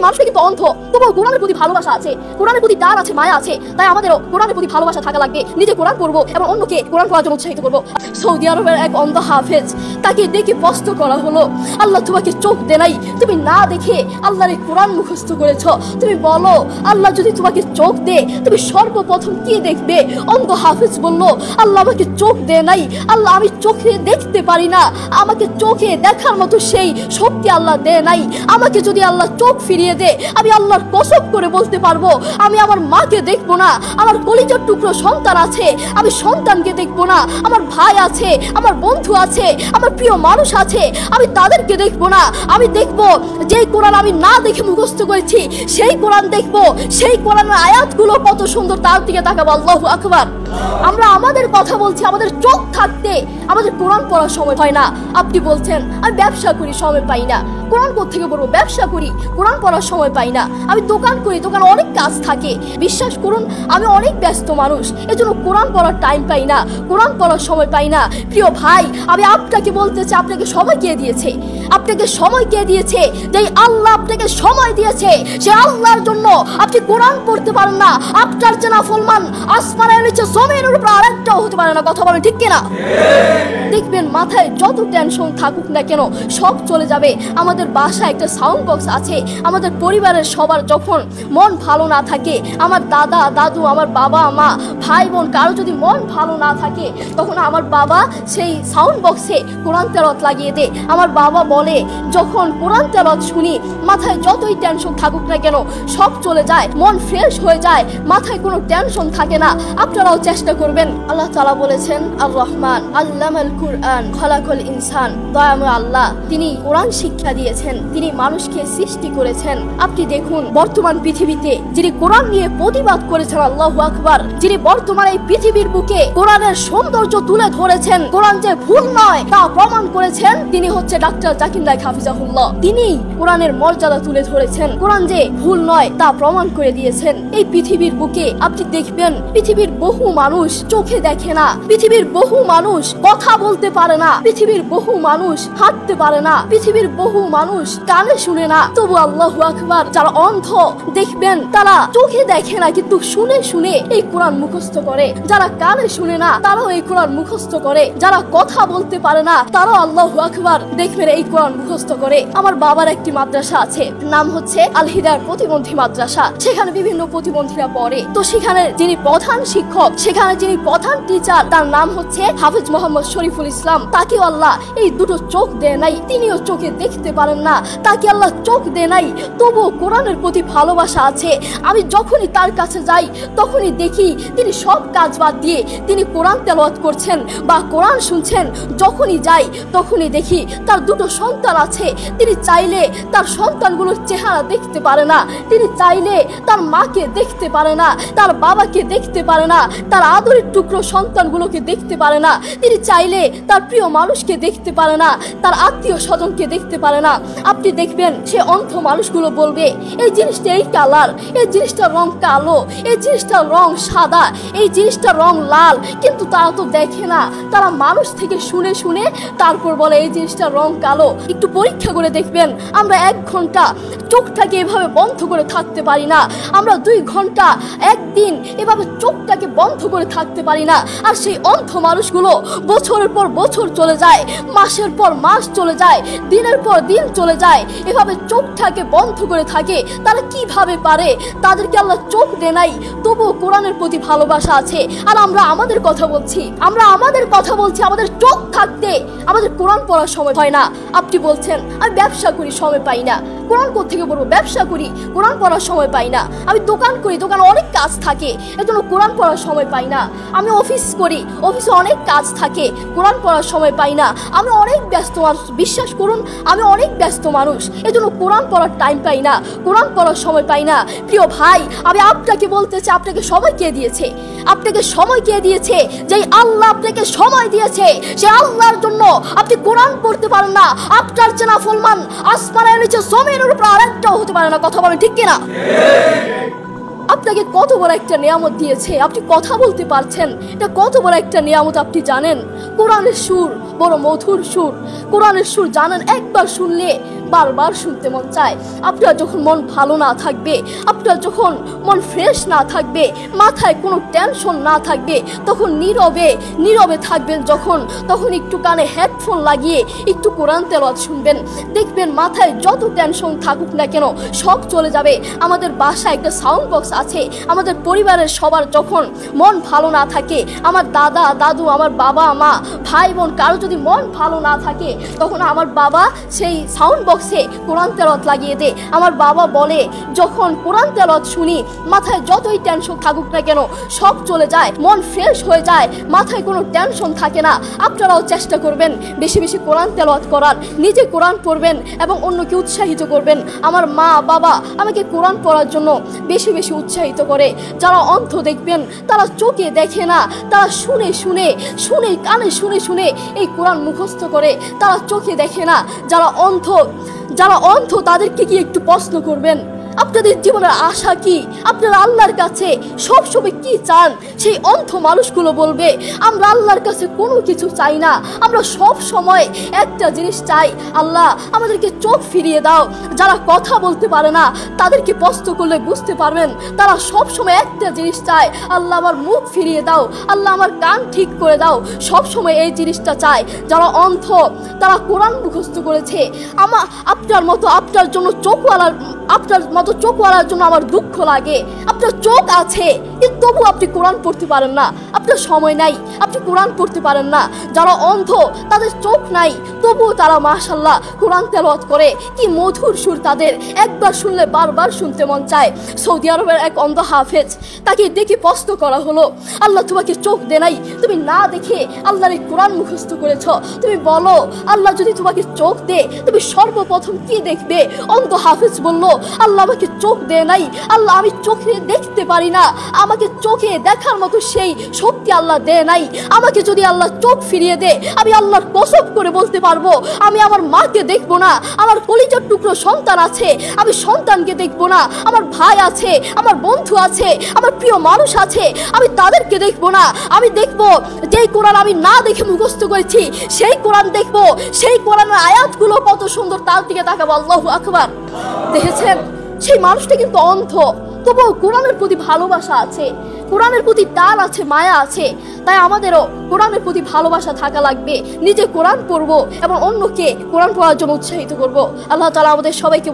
মানুষটা কিন্তু অন্ধ, তবুও কোরআনের প্রতি ভালোবাসা আছে, কোরআনের প্রতি টান আছে, মায়া আছে। তাই আমাদেরও কোরআনের প্রতি ভালোবাসা থাকা লাগবে। নিজে কোরআন পড়বো এবং অন্যকে কোরআন পড়ার জন্য উৎসাহিত করবো। সৌদি আরবের এক অন্ধ হাফেজ, তাকে ডেকে প্রশ্ন করা হলো, আল্লাহ তোমাকে চোখ দে নাই, তুমি না দেখে আল্লাহর এই কোরআন মুখস্থ করেছ, তুমি বলো আল্লাহ যদি তোমাকে চোখ দে তুমি সর্বপ্রথম কি দেখবে? অন্ধ হাফেজ বলল, আল্লাহ আমাকে চোখ দে নাই, আল্লাহ আমি চোখে দেখতে পারি না, আমাকে চোখে দেখার মতো সেই শক্তি আল্লাহ দে নাই। আমাকে যদি আল্লাহ চোখ ফিরিয়ে দে, আমি আল্লাহর কসম করে বলতে পারবো আমি আমার মাকে দেখবো না, আমার কলিজার টুকরো সন্তান আছে আমি সন্তানকে দেখবো না, আমার ভাই আছে, আমার বন্ধু আছে, আমার প্রিয় মানুষ আছে, আমি তাদেরকে দেখবো না। আমি দেখবো যেই কোরআন আমি না দেখে মুখস্থ করেছি সেই কোরআন দেখবো, সেই কোরআনের আয়াতগুলো কত সুন্দর, তার দিকে তাকাবো। আল্লাহু আকবার। আমরা আমাদের কথা বলছি, আমাদের চোখ থাকতে আমাদের কোরআন পড়ার সময় হয় না। আপনি বলছেন আমি ব্যবসা করি, সময় পাই না। কোরআন কোত্থেকে পড়বো? ব্যবসা করি, কোরআন পড়ার সময় পাই না। আমি দোকান করি, দোকানে অনেক কাজ থাকে। বিশ্বাস করুন আমি অনেক ব্যস্ত মানুষ, এজন্য কোরআন পড়ার টাইম পাই না, কোরআন পড়ার সময় পাই না। প্রিয় ভাই, আমি আপনাকে বলতে চাই, আপনাকে সময় কে দিয়েছে? আপনাকে সময় কে দিয়েছে? যে আল্লাহ আপনাকে সময় দিয়েছে, সে আল্লাহর জন্য আপনি কোরআন পড়তে পারেন না। আপনার চেনা ফলমান আসমানের নিচে জমিনের উপর আরেকটাও হতে পারে না। কথা বলেন ঠিক কিনা? দেখবেন মাথায় যত টেনশন থাকুক না কেন সব চলে যাবে। আমাদের বাসায় একটা সাউন্ড বক্স আছে। আমাদের পরিবারের সবার যখন মন ভালো না থাকে, আমার দাদা দাদু, আমার বাবা মা, ভাই বোন, কারো যদি মন ভালো না থাকে, তখন আমার বাবা সেই সাউন্ড বক্সে কোরআন তেলাওয়াত লাগিয়ে দেয়। আমার বাবা বলে যখন কোরআন তেলাওয়াত শুনি মাথায় যতই টেনশন থাকুক না কেন সব চলে যায়, মন ফ্রেশ হয়ে যায়, মাথায় কোনো টেনশন থাকে না। আপনারাও চেষ্টা করবেন। আল্লাহ তাআলা বলেছেন আর রহমান আল্লামাল কুরআন খালাকাল ইনসান, দয়াময় আল্লাহ তিনি কোরআন শিক্ষা দিয়েছেন, তিনি মানুষকে সৃষ্টি করেছেন। আপনি দেখুন বর্তমান পৃথিবীতে যিনি কোরআন নিয়ে প্রতিবাদ করেছেন, আল্লাহু আকবার, যিনি বর্তমান এই পৃথিবীর বুকে কোরআনের সৌন্দর্য তুলে ধরেছেন, কোরআন যে ভুল নয় তা প্রমাণ করেছেন, তিনি হচ্ছে ডাক্তার জাকির নায়েক হাফিজাহুল্লাহ। তিনি কোরআনের মর্যাদা তুলে ধরেছেন, কোরআন যে ভুল নয় তা প্রমাণ করে দিয়েছেন। এই পৃথিবীর বুকে আপনি দেখবেন পৃথিবীর বহু মানুষ চোখে দেখে না, পৃথিবীর বহু মানুষ কথা বলতে পারে না, পৃথিবীর বহু মানুষ হাঁটতে পারে না, পৃথিবীর বহু মানুষ কানে শুনে না, তবু আল্লাহু আকবার যারা অন্ধ দেখবেন তারা চোখে দেখে না কিন্তু শুনে শুনে এই কোরআন মুখস্থ করে, যারা কানে শুনে না তারাও এই কোরআন মুখস্থ করে, যারা কথা বলতে পারে না তারাও আল্লাহু আকবার দেখবেন এই কোরআন মুখস্থ করে। আমার বাবার একটি মাদ্রাসা আছে, নাম হচ্ছে আল হিদায়াত প্রতিবন্ধী মাদ্রাসা। সেখানে বিভিন্ন প্রতিবন্ধীরা পড়ে। তো সেখানে যিনি প্রধান শিক্ষক, সেখানে যিনি প্রধান টিচার, তার নাম হচ্ছে হাফেজ মোহাম্মদ শরীফুল ইসলাম। তাকে আল্লাহ এই দুটো চোখ দেয় নাই, তিনিও চোখে দেখতে পারেন না, তাকে আল্লাহ চোখ দেয় নাই, তবুও কোরআনের প্রতি ভালোবাসা আছে। আমি যখনই তার কাছে যাই তখনই দেখি তিনি সব কাজ বাদ দিয়ে তিনি কোরআন তেলাওয়াত করছেন বা কোরআন শুনছেন। যখনই যাই তখনই দেখি তার দুটো সন্তান আছে, তিনি চাইলে তার সন্তানগুলোর চেহারা দেখতে পারে না, তিনি চাইলে তার মাকে দেখতে পারে না, তার বাবাকে দেখতে পারে না, তার আদরের টুকরো সন্তানগুলোকে দেখতে পারে না, তিনি চাইলে তার প্রিয় মানুষকে দেখতে পারে না, তার আত্মীয় স্বজনকে দেখতে পারে না। আপনি দেখবেন সে অন্ধ মানুষগুলো বলবে এই জিনিসটা এই কালার, এই জিনিসটার রং কালো, এই জিনিসটার রং সাদা, এই জিনিসটার রং লাল, কিন্তু তারা তো দেখে না, তারা মানুষ থেকে শুনে শুনে তারপর বলে এই জিনিসটার রং কালো। একটু পরীক্ষা করে দেখবেন আমরা 1 ঘন্টা চোখটাকে এভাবে বন্ধ করে থাকতে পারি না, আমরা 2 ঘন্টা একদিন এভাবে চোখটাকে বন্ধ করে থাকতে পারি না। আর সেই অন্ধ মানুষগুলো বছরের পর বছর চলে যায়, মাসের পর মাস চলে যায়, দিনের পর দিন চলে যায়, এভাবে চোখটাকে বন্ধ করে থাকে। তারা কিভাবে পারে? তাদেরকে আল্লাহ চোখ দেয় নাই, তবুও কোরআনের প্রতি ভালোবাসা আছে। আর আমরা আমাদের কথা বলছি, আমাদের চোখ থাকতে আমাদের কোরআন পড়ার সময় হয় না। আপনি বলছেন আমি ব্যবসা করি, সময় পাই না। কোরআন কোত্থেকে পড়বো? ব্যবসা করি, কোরআন পড়ার সময় পাই না। আমি দোকান করি, দোকানে অনেক কাজ থাকে, এজন্য কোরআন পড়ার সময় পাই না। আমি অফিস করি, অফিসে অনেক কাজ থাকে, কোরআন পড়ার সময় পাই না। আমি অনেক ব্যস্ত মানুষ, বিশ্বাস করুন আমি অনেক ব্যস্ত মানুষ, এজন্য কোরআন পড়ার টাইম পাই না, কোরআন পড়ার সময় পাই না। প্রিয় ভাই, আমি আপনাকে বলতে চাই আপনাকে সময় কে দিয়েছে? আপনাকে সময় কে দিয়েছে? যেই আল্লাহ আপনাকে সময় দিয়েছে সে আল্লাহর জন্য আপনি কোরআন পড়তে পারেন না। আপনার চেনা ফলমান আসমানের নিচে জমিনের উপর আরেকটাও হতে পারে না। কথা বলেন ঠিক কিনা? আপনাকে কত বড় একটা নিয়ামত দিয়েছে, আপনি কথা বলতে পারছেন, এটা কত বড় একটা নিয়ামত আপনি জানেন? কোরআনের সুর বড় মধুর সুর, কোরআনের সুর জানেন একবার শুনলে বারবার শুনতে মন চায়। আপনার যখন মন ভালো না থাকবে, আপনার যখন মন ফ্রেশ না থাকবে, মাথায় কোনো টেনশন না থাকবে, তখন নীরবে নীরবে থাকবেন যখন, তখন একটু কানে হেডফোন লাগিয়ে একটু কোরআন তেলাওয়াত শুনবেন। দেখবেন মাথায় যত টেনশন থাকুক না কেন সব চলে যাবে। আমাদের বাসায় একটা সাউন্ড বক্স আছে। আমাদের পরিবারের সবার যখন মন ভালো না থাকে, আমার দাদা দাদু, আমার বাবা মা, ভাই বোন, কারো যদি মন ভালো না থাকে, তখন আমার বাবা সেই সাউন্ড বক্সে কোরআন তেলাওয়াত লাগিয়ে দেয়। আমার বাবা বলে, যখন কোরআন তেলাওয়াত শুনি মাথায় যতই টেনশন থাকুক না কেন সব চলে যায়, মন ফ্রেশ হয়ে যায়, মাথায় কোনো টেনশন থাকে না। আপনারাও চেষ্টা করবেন বেশি বেশি কোরআন তেলাওয়াত করার, নিজে কোরআন পড়বেন এবং অন্যকে উৎসাহিত করবেন। আমার মা বাবা আমাকে কোরআন পড়ার জন্য বেশি বেশি উৎসাহিত করে। যারা অন্ধ দেখবেন তারা চোখে দেখে না, তারা শুনে শুনে শুনে কানে শুনে শুনে এই কোরআন মুখস্থ করে, তারা চোখে দেখে না। যারা অন্ধ তাদেরকে কি একটু প্রশ্ন করবেন, আপনাদের জীবনের আশা কি, আপনারা আল্লাহর কাছে সবসময় কি চান? সেই অন্ধ মানুষগুলো বলবে, আমরা আল্লাহর কাছে কোনো কিছু চাই না, আমরা সব সময় একটা জিনিস চাই, আল্লাহ আমাদেরকে চোখ ফিরিয়ে দাও। যারা কথা বলতে পারে না তাদেরকে প্রশ্ন করলে বুঝতে পারবেন, তারা সব সময় একটা জিনিস চায়, আল্লাহ আমার মুখ ফিরিয়ে দাও, আল্লাহ আমার কান ঠিক করে দাও, সব সময় এই জিনিসটা চায়। যারা অন্ধ তারা কোরআন মুখস্থ করেছে। আপনার মতো আপনার চোখওয়ালার জন্য আমার দুঃখ লাগে। আপনার চোখ আছে কিন্তু তবু আপনি কোরআন পড়তে পারেন না, আপনার সময় নাই, আপনি কোরআন পড়তে পারেন না। যারা অন্ধ তাদের চোখ নাই তবুও তারা মাশাআল্লাহ কোরআন তেলাওয়াত করে, কি মধুর সুর তাদের, একবার শুনলে বারবার শুনতে মন চায়। সৌদি আরবের এক অন্ধ হাফেজ, তাকে দেখে প্রশ্ন করা হলো, আল্লাহ তোমাকে চোখ দে নাই, তুমি না দেখে আল্লাহর এই কোরআন মুখস্থ করেছ, তুমি বলো আল্লাহ যদি তোমাকে চোখ দে তুমি সর্বপ্রথম কি দেখবে? অন্ধ হাফেজ বলল, আল্লাহ আমাকে চোখ দে নাই, আল্লাহ আমি চোখে দেখতে পারি না, আমাকে চোখে দেখার মতো সেই শক্তি আল্লাহ দে নাই। আমাকে যদি আল্লাহ চোখ ফিরিয়ে দে, আমি আল্লাহর কসম করে বলতে পারবো আমি আমার মাকে দেখবো না, আমার কলিজার টুকরো সন্তান আছে আমি সন্তানকে দেখবো না, আমার ভাই আছে, আমার বন্ধু আছে, আমার প্রিয় মানুষ আছে, আমি তাদেরকে দেখবো না। আমি দেখবো যেই কোরআন আমি না দেখে মুখস্থ করেছি সেই কোরআন দেখবো, সেই কোরআনের আয়াতগুলো কত সুন্দর, তার দিকে তাকাবো। আল্লাহু আকবার। দেখেছেন, সেই মানুষটা কিন্তু অন্ধ, তবুও কোরআনের প্রতি ভালোবাসা আছে, কোরআনের প্রতি টান আছে, মায়া আছে। তাই আমাদেরও কোরআনের প্রতি ভালোবাসা থাকা লাগবে। নিজে কোরআন পড়বো এবং অন্যকে কোরআন পড়ার জন্য উৎসাহিত করবো। আল্লাহ তাআলা আমাদের সবাইকে